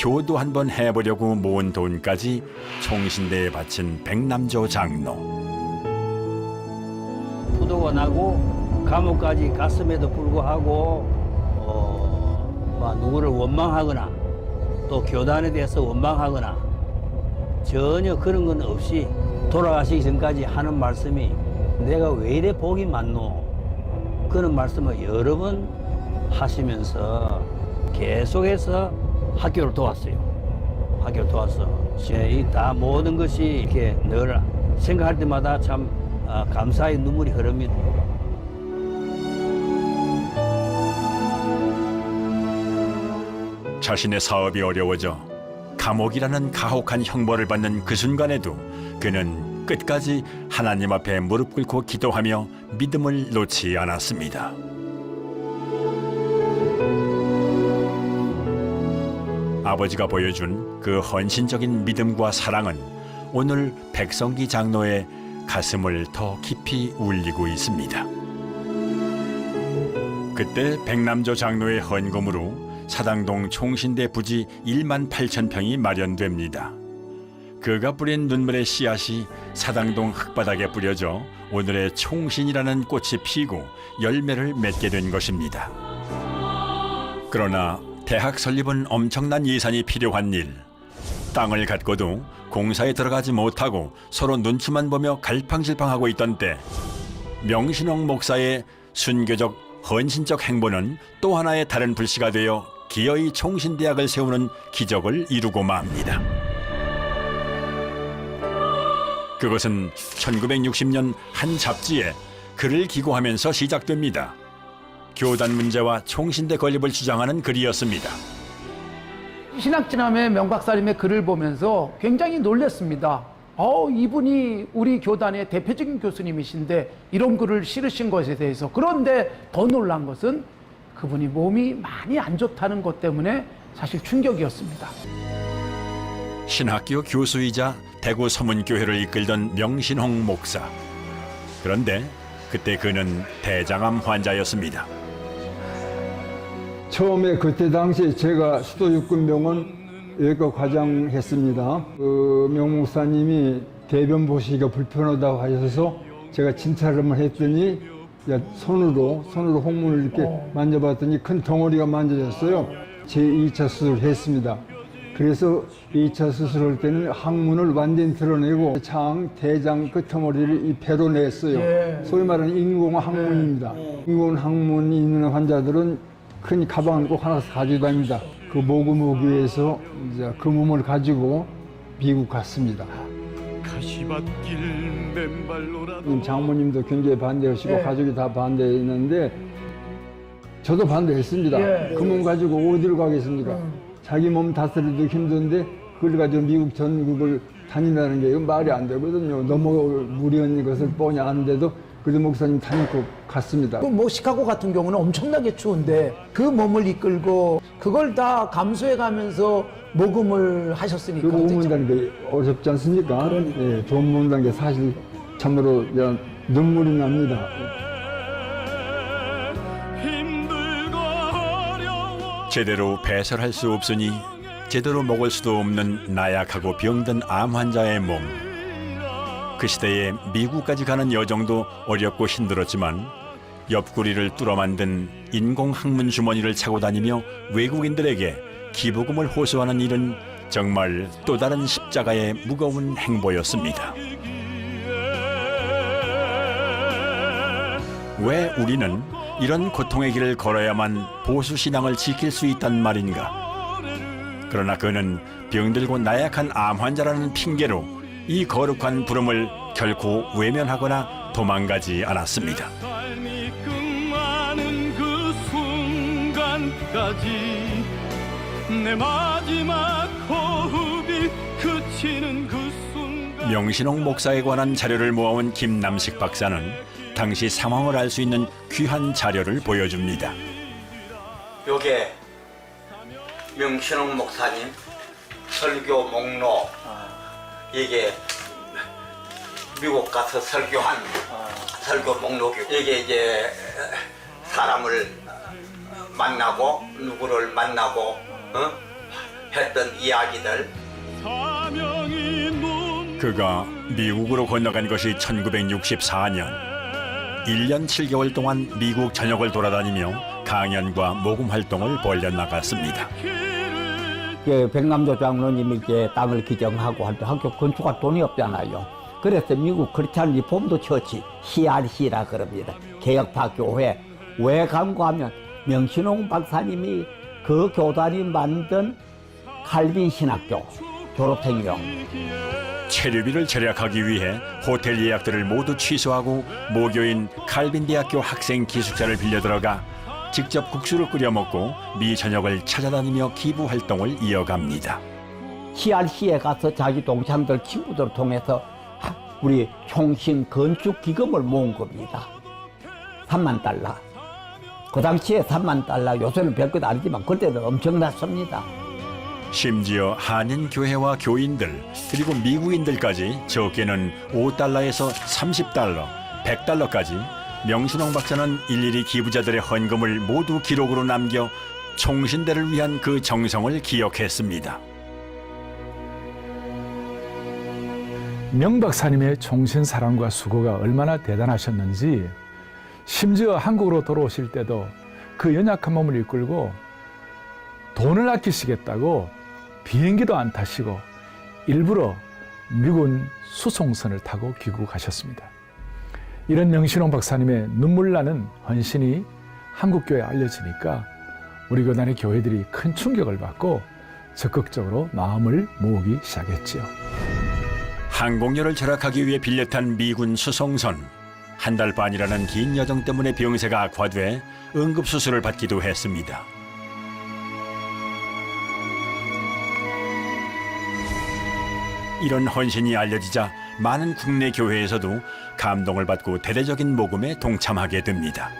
효도 한번 해보려고 모은 돈까지 총신대에 바친 백남조 장로. 부도가 나고 감옥까지 갔음에도 불구하고 누구를 원망하거나 또 교단에 대해서 원망하거나 전혀 그런 건 없이 돌아가시기 전까지 하는 말씀이 내가 왜 이래 복이 많노? 그런 말씀을 여러 번 하시면서 계속해서 학교를 도왔어요. 학교를 도와서 이 다 모든 것이 이렇게 늘 생각할 때마다 참 감사의 눈물이 흐릅니다. 자신의 사업이 어려워져 감옥이라는 가혹한 형벌을 받는 그 순간에도 그는 끝까지 하나님 앞에 무릎 꿇고 기도하며 믿음을 놓지 않았습니다. 아버지가 보여준 그 헌신적인 믿음과 사랑은 오늘 백성기 장로의 가슴을 더 깊이 울리고 있습니다. 그때 백남조 장로의 헌금으로 사당동 총신대 부지 1만 8천 평이 마련됩니다. 그가 뿌린 눈물의 씨앗이 사당동 흙바닥에 뿌려져 오늘의 총신이라는 꽃이 피고 열매를 맺게 된 것입니다. 그러나 대학 설립은 엄청난 예산이 필요한 일. 땅을 갖고도 공사에 들어가지 못하고 서로 눈치만 보며 갈팡질팡하고 있던 때 명신홍 목사의 순교적 헌신적 행보는 또 하나의 다른 불씨가 되어 기어이 총신대학을 세우는 기적을 이루고 맙니다. 그것은 1960년 한 잡지에 글을 기고하면서 시작됩니다. 교단 문제와 총신대 건립을 주장하는 글이었습니다. 신학진암의 명박사님의 글을 보면서 굉장히 놀랐습니다. 이분이 우리 교단의 대표적인 교수님이신데 이런 글을 실으신 것에 대해서. 그런데 더 놀란 것은 그분이 몸이 많이 안 좋다는 것 때문에 사실 충격이었습니다. 신학교 교수이자 대구 서문교회를 이끌던 명신홍 목사. 그런데 그때 그는 대장암 환자였습니다. 처음에 그때 당시에 제가 수도육군병원 외과 과장했습니다. 그 명 목사님이 대변 보시기가 불편하다고 하셔서 제가 진찰을 했더니 손으로 홍문을 이렇게 만져봤더니 큰 덩어리가 만져졌어요. 제2차 수술을 했습니다. 그래서 2차 수술할 때는 항문을 완전히 드러내고 장, 대장 끝머리를 이 배로 냈어요. 소위 말하는 인공 항문입니다. 인공 항문이 있는 환자들은 큰 가방을 꼭 하나 가지고 다닙니다. 그 모금 오기 위해서 이제 그 몸을 가지고 미국 갔습니다. 장모님도 굉장히 반대하시고 가족이 다 반대했는데 저도 반대했습니다. 그 몸 가지고 어디를 가겠습니까? 자기 몸 다스리기도 힘든데 그걸 가지고 미국 전국을 다닌다는 게 이건 말이 안 되거든요. 너무 무리한 것을 뻔히 아는데도 그래도 목사님 다니고 갔습니다. 뭐 시카고 같은 경우는 엄청나게 추운데 그 몸을 이끌고 그걸 다 감수해 가면서 모금을 하셨으니까. 그 모금한다는 게 어렵지 않습니까? 예, 돈 모은다는 게 사실 참으로 눈물이 납니다. 제대로 배설할 수 없으니 제대로 먹을 수도 없는 나약하고 병든 암 환자의 몸. 그 시대에 미국까지 가는 여정도 어렵고 힘들었지만 옆구리를 뚫어 만든 인공 항문 주머니를 차고 다니며 외국인들에게 기부금을 호소하는 일은 정말 또 다른 십자가의 무거운 행보였습니다. 왜 우리는 이런 고통의 길을 걸어야만 보수 신앙을 지킬 수 있단 말인가? 그러나 그는 병들고 나약한 암 환자라는 핑계로 이 거룩한 부름을 결코 외면하거나 도망가지 않았습니다. 그 순간까지 내 마지막 호흡이 그치는 그 순간. 명신홍 목사에 관한 자료를 모아온 김남식 박사는 당시 상황을 알 수 있는 귀한 자료를 보여줍니다. 요게 명신홍 목사님 설교 목록, 이게 미국 가서 설교한 설교 목록이고, 이게 이제 사람을 만나고 누구를 만나고 했던 이야기들. 그가 미국으로 건너간 것이 1964년. 1년 7개월 동안 미국 전역을 돌아다니며 강연과 모금 활동을 벌여나갔습니다. 백남조 장로님이 이제 땅을 기증하고 할 때 학교 건축할 돈이 없잖아요. 그래서 미국 크리스찬 리폼드 처치, CRC라 그럽니다. 개혁파 교회. 왜 간고 하면 명신홍 박사님이 그 교단이 만든 칼빈 신학교 졸업생이요. 체류비를 절약하기 위해 호텔 예약들을 모두 취소하고 모교인 칼빈 대학교 학생 기숙사를 빌려 들어가 직접 국수를 끓여 먹고 미 전역을 찾아다니며 기부 활동을 이어갑니다. CRC에 가서 자기 동창들 친구들을 통해서 우리 총신 건축 기금을 모은 겁니다. 3만 달러. 그 당시에 3만 달러, 요새는 별것 아니지만 그때는 엄청났습니다. 심지어 한인 교회와 교인들 그리고 미국인들까지 적게는 5달러에서 30달러, 100달러까지 명신홍 박사는 일일이 기부자들의 헌금을 모두 기록으로 남겨 총신대를 위한 그 정성을 기억했습니다. 명 박사님의 총신 사랑과 수고가 얼마나 대단하셨는지, 심지어 한국으로 돌아오실 때도 그 연약한 몸을 이끌고 돈을 아끼시겠다고 비행기도 안 타시고 일부러 미군 수송선을 타고 귀국하셨습니다. 이런 명신홍 박사님의 눈물 나는 헌신이 한국교회에 알려지니까 우리 교단의 교회들이 큰 충격을 받고 적극적으로 마음을 모으기 시작했지요. 항공료를 절약하기 위해 빌려 탄 미군 수송선. 한 달 반이라는 긴 여정 때문에 병세가 악화돼 응급수술을 받기도 했습니다. 이런 헌신이 알려지자 많은 국내 교회에서도 감동을 받고 대대적인 모금에 동참하게 됩니다.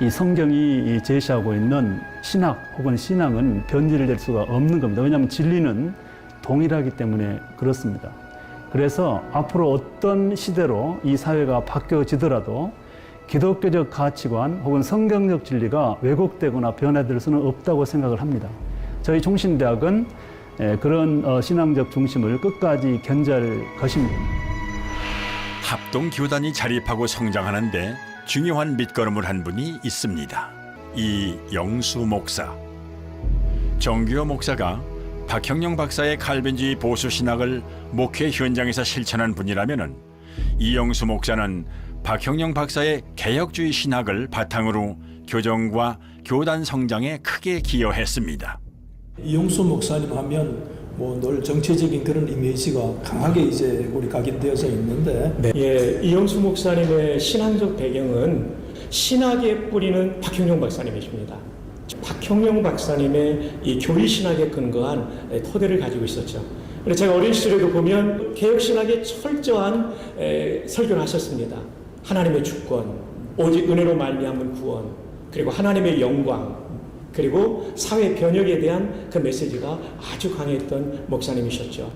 이 성경이 제시하고 있는 신학 혹은 신앙은 변질될 수가 없는 겁니다. 왜냐하면 진리는 동일하기 때문에 그렇습니다. 그래서 앞으로 어떤 시대로 이 사회가 바뀌어지더라도 기독교적 가치관 혹은 성경적 진리가 왜곡되거나 변화될 수는 없다고 생각을 합니다. 저희 총신대학은 그런 신앙적 중심을 끝까지 견지할 것입니다. 합동교단이 자립하고 성장하는데 중요한 밑거름을 한 분이 있습니다. 이영수 목사. 정규호 목사가 박형영 박사의 칼빈주의 보수 신학을 목회 현장에서 실천한 분이라면은 이영수 목사는 박형영 박사의 개혁주의 신학을 바탕으로 교정과 교단 성장에 크게 기여했습니다. 이영수 목사님 하면 뭐 늘 정치적인 그런 이미지가 강하게 이제 우리 각인되어져 있는데, 네. 예, 이영수 목사님의 신앙적 배경은 신학의 뿌리는 박형영 박사님이십니다. 박형영 박사님의 이 교리 신학에 근거한 토대를 가지고 있었죠. 그래서 제가 어린 시절에도 보면 개혁 신학에 철저한 설교를 하셨습니다. 하나님의 주권, 오직 은혜로 말미암은 구원, 그리고 하나님의 영광, 그리고 사회 변혁에 대한 그 메시지가 아주 강했던 목사님이셨죠.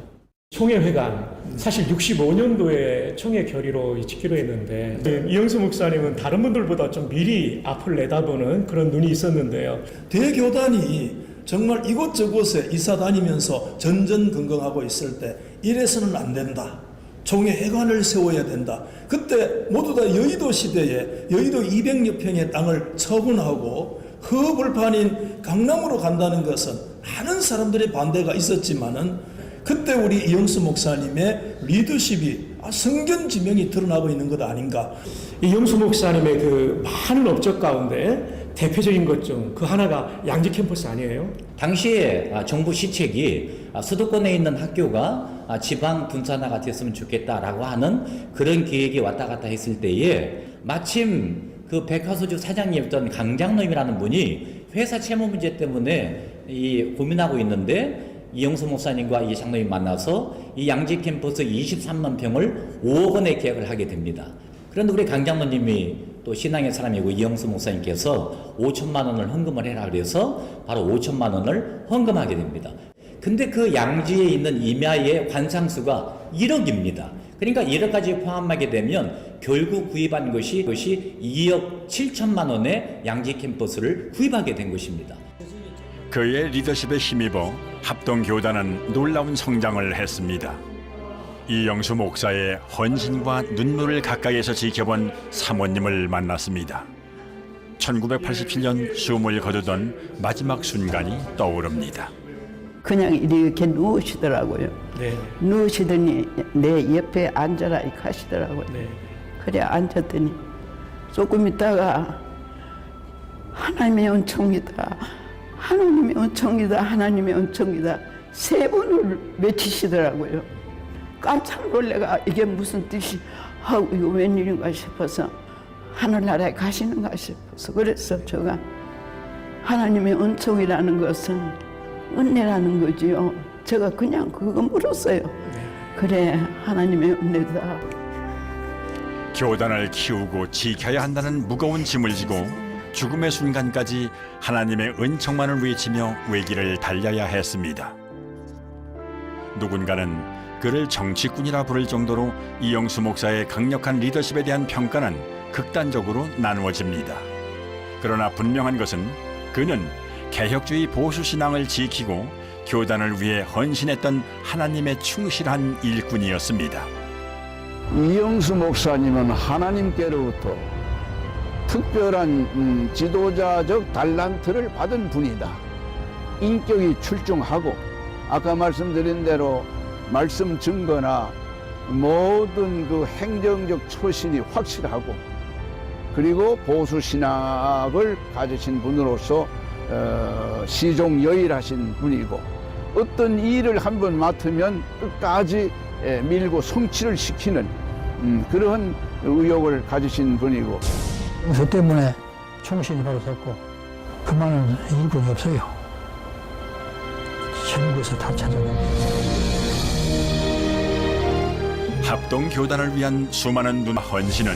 총회회관, 사실 65년도에 총회 결의로 짓기로 했는데 이영수 목사님은 다른 분들보다 좀 미리 앞을 내다보는 그런 눈이 있었는데요. 대교단이 정말 이곳저곳에 이사 다니면서 전전긍긍하고 있을 때 이래서는 안 된다. 총회 회관을 세워야 된다. 그때 모두 다 여의도 시대에 여의도 200여 평의 땅을 처분하고 허벌판인 강남으로 간다는 것은 많은 사람들의 반대가 있었지만은 그때 우리 이영수 목사님의 리더십이 성견지명이 드러나고 있는 것 아닌가. 이영수 목사님의 그 많은 업적 가운데 대표적인 것 중 그 하나가 양지 캠퍼스 아니에요? 당시에 정부 시책이 수도권에 있는 학교가 지방 분산화가 됐으면 좋겠다라고 하는 그런 계획이 왔다 갔다 했을 때에 마침 그 백화소주 사장님이었던 강장로님이라는 분이 회사 채무 문제 때문에 고민하고 있는데 이영수 목사님과 이 장로님 만나서 이 양지 캠퍼스 23만 평을 5억 원에 계약을 하게 됩니다. 그런데 우리 강 장로님이 또 신앙의 사람이고 이영수 목사님께서 5천만 원을 헌금을 해라 그래서 바로 5천만 원을 헌금하게 됩니다. 근데 그 양지에 있는 임야의 관상수가 1억입니다. 그러니까 1억까지 포함하게 되면 결국 구입한 것이 2억 7천만 원의 양지 캠퍼스를 구입하게 된 것입니다. 그의 리더십에 힘입어 합동교단은 놀라운 성장을 했습니다. 이영수 목사의 헌신과 눈물을 가까이에서 지켜본 사모님을 만났습니다. 1987년 숨을 거두던 마지막 순간이 떠오릅니다. 그냥 이렇게 누우시더라고요. 네. 누우시더니 내 옆에 앉아라 이렇게 하시더라고요. 네. 그래 앉았더니 조금 있다가 하나님의 은총이다. 하나님의 은총이다. 하나님의 은총이다. 3번을 외치시더라고요. 깜짝 놀래가 이게 무슨 뜻이 하고 이거 웬일인가 싶어서 하늘나라에 가시는가 싶어서 그래서 제가 하나님의 은총이라는 것은 은혜라는 거지요. 제가 그냥 그거 물었어요. 그래 하나님의 은혜다. 교단을 키우고 지켜야 한다는 무거운 짐을 지고 죽음의 순간까지 하나님의 은총만을 외치며 외길을 달려야 했습니다. 누군가는 그를 정치꾼이라 부를 정도로 이영수 목사의 강력한 리더십에 대한 평가는 극단적으로 나누어집니다. 그러나 분명한 것은 그는 개혁주의 보수신앙을 지키고 교단을 위해 헌신했던 하나님의 충실한 일꾼이었습니다. 이영수 목사님은 하나님께로부터 특별한 지도자적 달란트를 받은 분이다. 인격이 출중하고 아까 말씀드린 대로 말씀 증거나 모든 그 행정적 처신이 확실하고 그리고 보수신학을 가지신 분으로서 시종여일하신 분이고 어떤 일을 한번 맡으면 끝까지 밀고 성취를 시키는 그러한 의욕을 가지신 분이고 저 때문에 총신이 바로 섰고 그만한 일꾼이 없어요. 전국에서 다 찾아갑니다. 합동교단을 위한 수많은 헌신은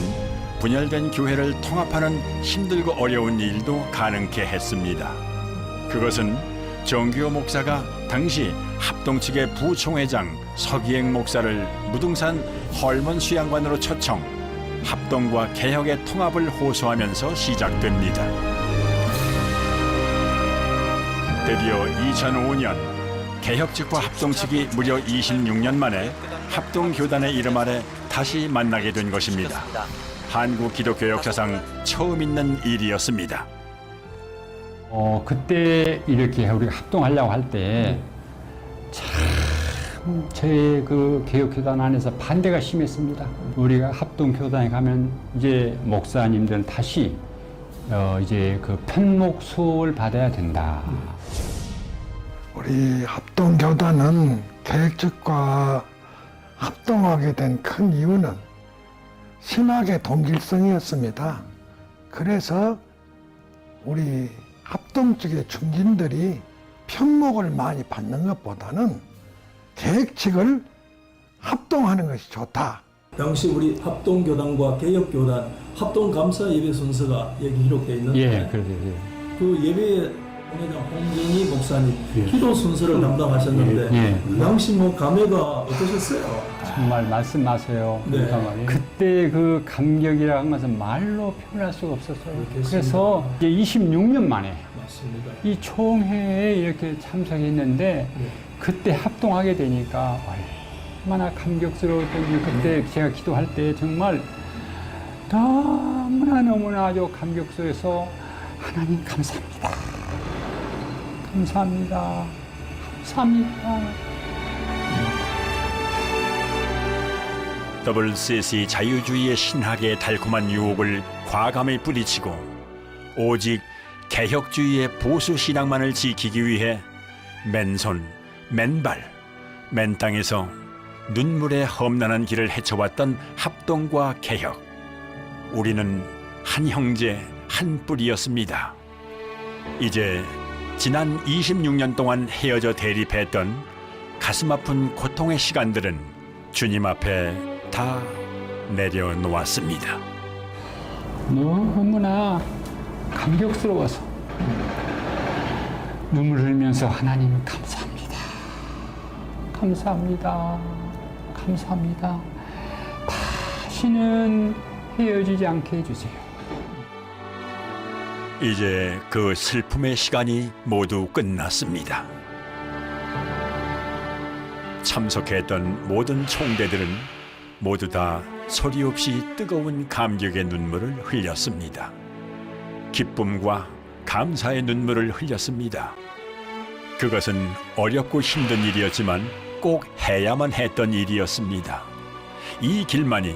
분열된 교회를 통합하는 힘들고 어려운 일도 가능케 했습니다. 그것은 정규호 목사가 당시 합동 측의 부총회장 서기행 목사를 무등산 헐먼 수양관으로 초청, 합동과 개혁의 통합을 호소하면서 시작됩니다. 드디어 2005년 개혁 측과 합동 측이 무려 26년 만에 합동교단의 이름 아래 다시 만나게 된 것입니다. 한국 기독교 역사상 처음 있는 일이었습니다. 그때 이렇게 우리가 합동하려고 할 때 참 제 그 개혁교단 안에서 반대가 심했습니다. 우리가 합동교단에 가면 이제 목사님들은 다시 이제 그 편목 수업을 받아야 된다. 우리 합동교단은 개혁 측과 합동하게 된 큰 이유는 신학의 동질성이었습니다. 그래서 우리 합동 측의 중진들이 편목을 많이 받는 것보다는 개혁 측을 합동하는 것이 좋다. 당시 우리 합동교단과 개혁교단 합동감사 예배 순서가 여기 기록되어 있는데 예, 그래요. 그 예배에 본회장 홍정희 목사님 기도 순서를 담당하셨는데 그 당시 뭐 감회가 어떠셨어요? 정말 말씀하세요. 네. 그때 그 감격이라는 것은 말로 표현할 수가 없었어요. 그래서 이제 26년 만에 맞습니다. 이 총회에 이렇게 참석했는데 그때 합동하게 되니까 얼마나 감격스러웠던지 그때 제가 기도할 때 정말 너무나 아주 감격스러워서 하나님 감사합니다. 감사합니다. 감사합니다. WCC 자유주의의 신학의 달콤한 유혹을 과감히 뿌리치고 오직 개혁주의의 보수 신앙만을 지키기 위해 맨손, 맨발, 맨 땅에서 눈물의 험난한 길을 헤쳐왔던 합동과 개혁. 우리는 한 형제, 한 뿌리였습니다. 이제 지난 26년 동안 헤어져 대립했던 가슴 아픈 고통의 시간들은 주님 앞에 다 내려놓았습니다. 너무나 감격스러워서 눈물 흘리면서 하나님 감사합니다. 감사합니다. 감사합니다. 다시는 헤어지지 않게 해주세요. 이제 그 슬픔의 시간이 모두 끝났습니다. 참석했던 모든 총대들은 모두 다 소리 없이 뜨거운 감격의 눈물을 흘렸습니다. 기쁨과 감사의 눈물을 흘렸습니다. 그것은 어렵고 힘든 일이었지만 꼭 해야만 했던 일이었습니다. 이 길만이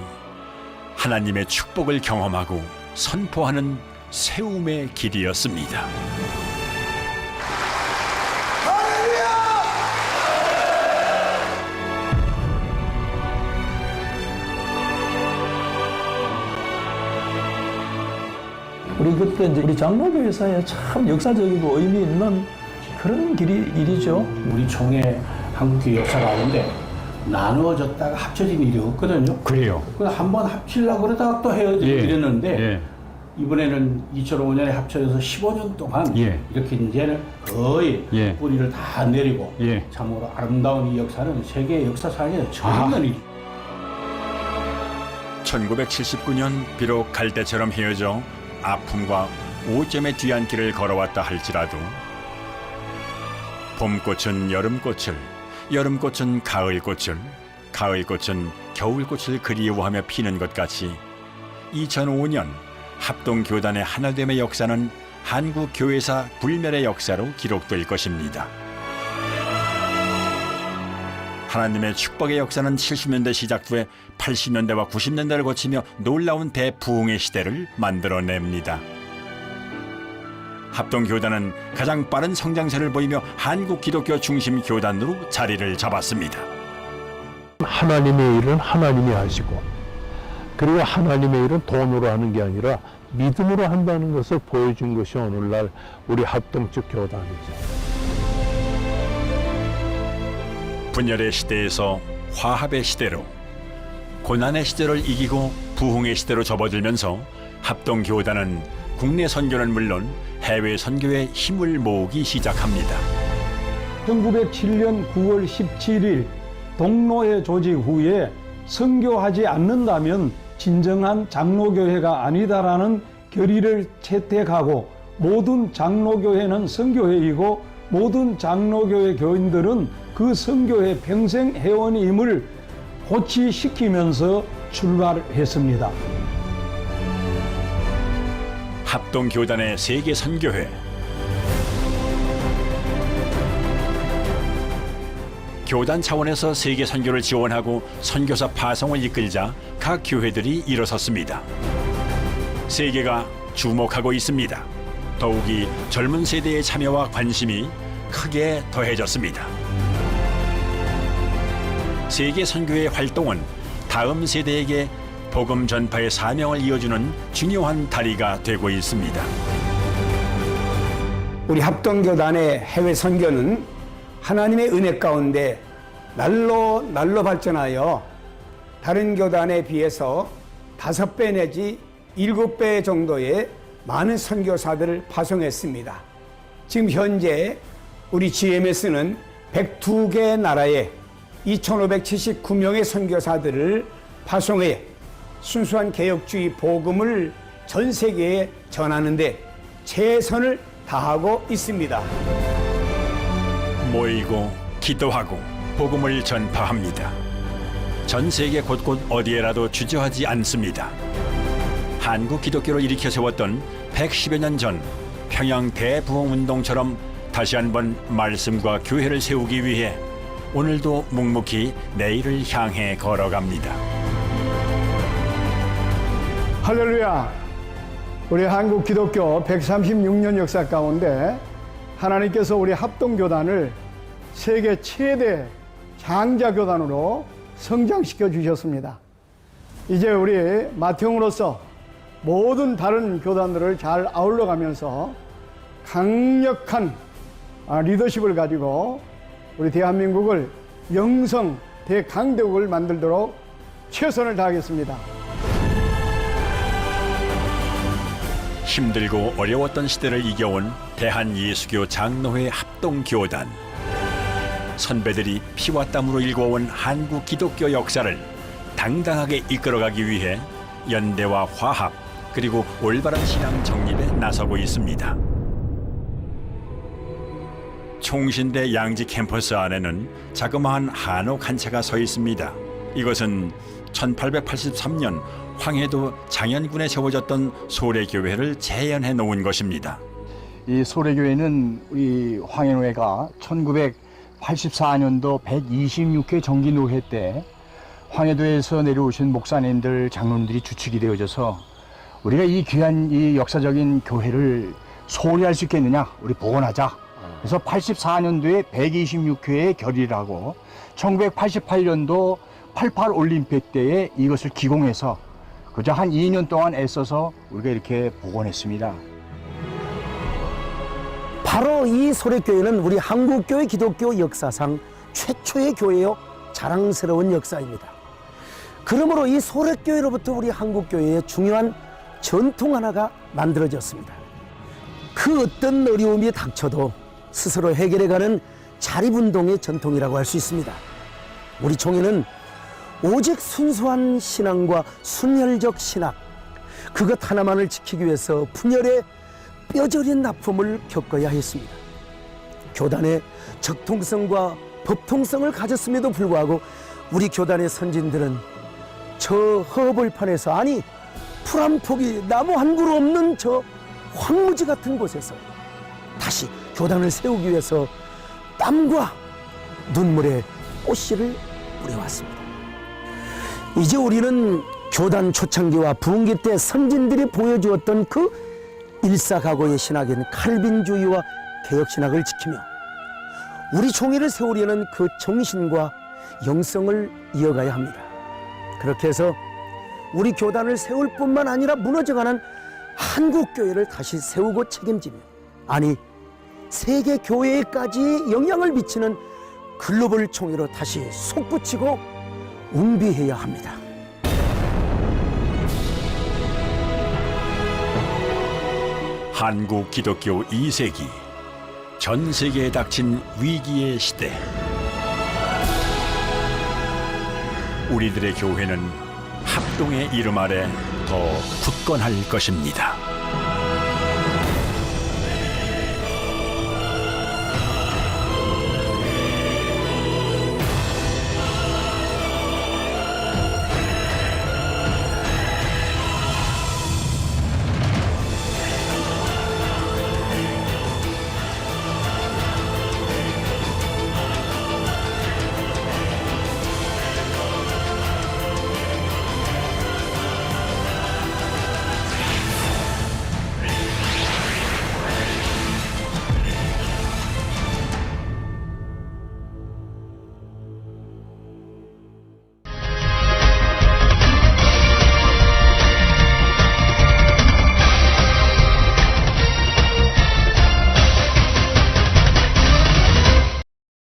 하나님의 축복을 경험하고 선포하는 세움의 길이었습니다. 우리 그때 이제 우리 장로교회사에 참 역사적이고 의미 있는 그런 일이죠. 우리 총회 한국교회 역사 가운데 나누어졌다가 합쳐진 일이 없거든요. 그래요. 한번 합치려고 그러다가 또 헤어지고 이랬는데 이번에는 2005년에 합쳐져서 15년 동안 이렇게 이제는 거의 뿌리를 다 내리고 참으로 아름다운 이 역사는 세계 역사상에 처음 있는 일. 1979년 비록 갈대처럼 헤어져 아픔과 오점의 뒤안길을 걸어왔다 할지라도 봄꽃은 여름꽃을, 여름꽃은 가을꽃을, 가을꽃은 겨울꽃을 그리워하며 피는 것 같이 2005년 합동교단의 하나됨의 역사는 한국교회사 불멸의 역사로 기록될 것입니다. 하나님의 축복의 역사는 70년대 시작후에 80년대와 90년대를 거치며 놀라운 대부흥의 시대를 만들어냅니다. 합동교단은 가장 빠른 성장세를 보이며 한국 기독교 중심 교단으로 자리를 잡았습니다. 하나님의 일은 하나님이 하시고, 그리고 하나님의 일은 돈으로 하는 게 아니라 믿음으로 한다는 것을 보여준 것이 오늘날 우리 합동적 교단이죠. 분열의 시대에서 화합의 시대로, 고난의 시대를 이기고 부흥의 시대로 접어들면서 합동교단은 국내 선교는 물론 해외 선교에 힘을 모으기 시작합니다. 1907년 9월 17일 동로회 조직 후에 선교하지 않는다면 진정한 장로교회가 아니다라는 결의를 채택하고, 모든 장로교회는 선교회이고 모든 장로교회 교인들은 그 선교회 평생 회원임을 고취시키면서 출발했습니다. 합동교단의 세계 선교회, 교단 차원에서 세계 선교를 지원하고 선교사 파송을 이끌자 각 교회들이 일어섰습니다. 세계가 주목하고 있습니다. 더욱이 젊은 세대의 참여와 관심이 크게 더해졌습니다. 세계 선교의 활동은 다음 세대에게 복음 전파의 사명을 이어주는 중요한 다리가 되고 있습니다. 우리 합동교단의 해외 선교는 하나님의 은혜 가운데 날로 발전하여 다른 교단에 비해서 5배 내지 7배 정도의 많은 선교사들을 파송했습니다. 지금 현재 우리 GMS는 102개 나라에 2,579명의 선교사들을 파송해 순수한 개혁주의 복음을 전 세계에 전하는 데 최선을 다하고 있습니다. 모이고 기도하고 복음을 전파합니다. 전 세계 곳곳 어디에라도 주저하지 않습니다. 한국 기독교를 일으켜 세웠던 110여 년 전 평양 대부흥운동처럼 다시 한번 말씀과 교회를 세우기 위해 오늘도 묵묵히 내일을 향해 걸어갑니다. 할렐루야! 우리 한국 기독교 136년 역사 가운데 하나님께서 우리 합동교단을 세계 최대 장자교단으로 성장시켜 주셨습니다. 이제 우리 맏형으로서 모든 다른 교단들을 잘 아울러가면서 강력한 리더십을 가지고 우리 대한민국을 영성 대강대국을 만들도록 최선을 다하겠습니다. 힘들고 어려웠던 시대를 이겨온 대한예수교 장로회 합동교단. 선배들이 피와 땀으로 일궈온 한국 기독교 역사를 당당하게 이끌어가기 위해 연대와 화합 그리고 올바른 신앙 정립에 나서고 있습니다. 총신대 양지 캠퍼스 안에는 자그마한 한옥 한 채가 서 있습니다. 이것은 1883년 황해도 장현군에 세워졌던 소래교회를 재현해 놓은 것입니다. 이 소래교회는 우리 황해노회가 1984년도 126회 정기노회 때 황해도에서 내려오신 목사님들, 장로님들이 주축이 되어져서 우리가 이 귀한 이 역사적인 교회를 소홀히 할 수 있겠느냐, 우리 복원하자. 그래서 84년도에 126회에 결의를 하고 1988년도 88 올림픽 때에 이것을 기공해서 그저 한 2년 동안 애써서 우리가 이렇게 복원했습니다. 바로 이 소래교회는 우리 한국교회 기독교 역사상 최초의 교회요 자랑스러운 역사입니다. 그러므로 이 소래교회로부터 우리 한국교회의 중요한 전통 하나가 만들어졌습니다. 그 어떤 어려움이 닥쳐도 스스로 해결해가는 자립운동의 전통이라고 할 수 있습니다. 우리 총회는 오직 순수한 신앙과 순혈적 신학, 그것 하나만을 지키기 위해서 분열의 뼈저린 아픔을 겪어야 했습니다. 교단의 적통성과 법통성을 가졌음에도 불구하고 우리 교단의 선진들은 저 허벌판에서, 아니 풀 한 폭이 나무 한 그루 없는 저 황무지 같은 곳에서 다시 교단을 세우기 위해서 땀과 눈물의 꽃씨를 뿌려왔습니다. 이제 우리는 교단 초창기와 부흥기 때 선진들이 보여주었던 그 일사각오의 신학인 칼빈주의와 개혁신학을 지키며 우리 총회를 세우려는 그 정신과 영성을 이어가야 합니다. 그렇게 해서 우리 교단을 세울 뿐만 아니라 무너져가는 한국교회를 다시 세우고 책임지며, 아니 세계 교회에까지 영향을 미치는 글로벌 총회로 다시 솟구치고 웅비해야 합니다. 한국 기독교 2세기, 전 세계에 닥친 위기의 시대. 우리들의 교회는 합동의 이름 아래 더 굳건할 것입니다.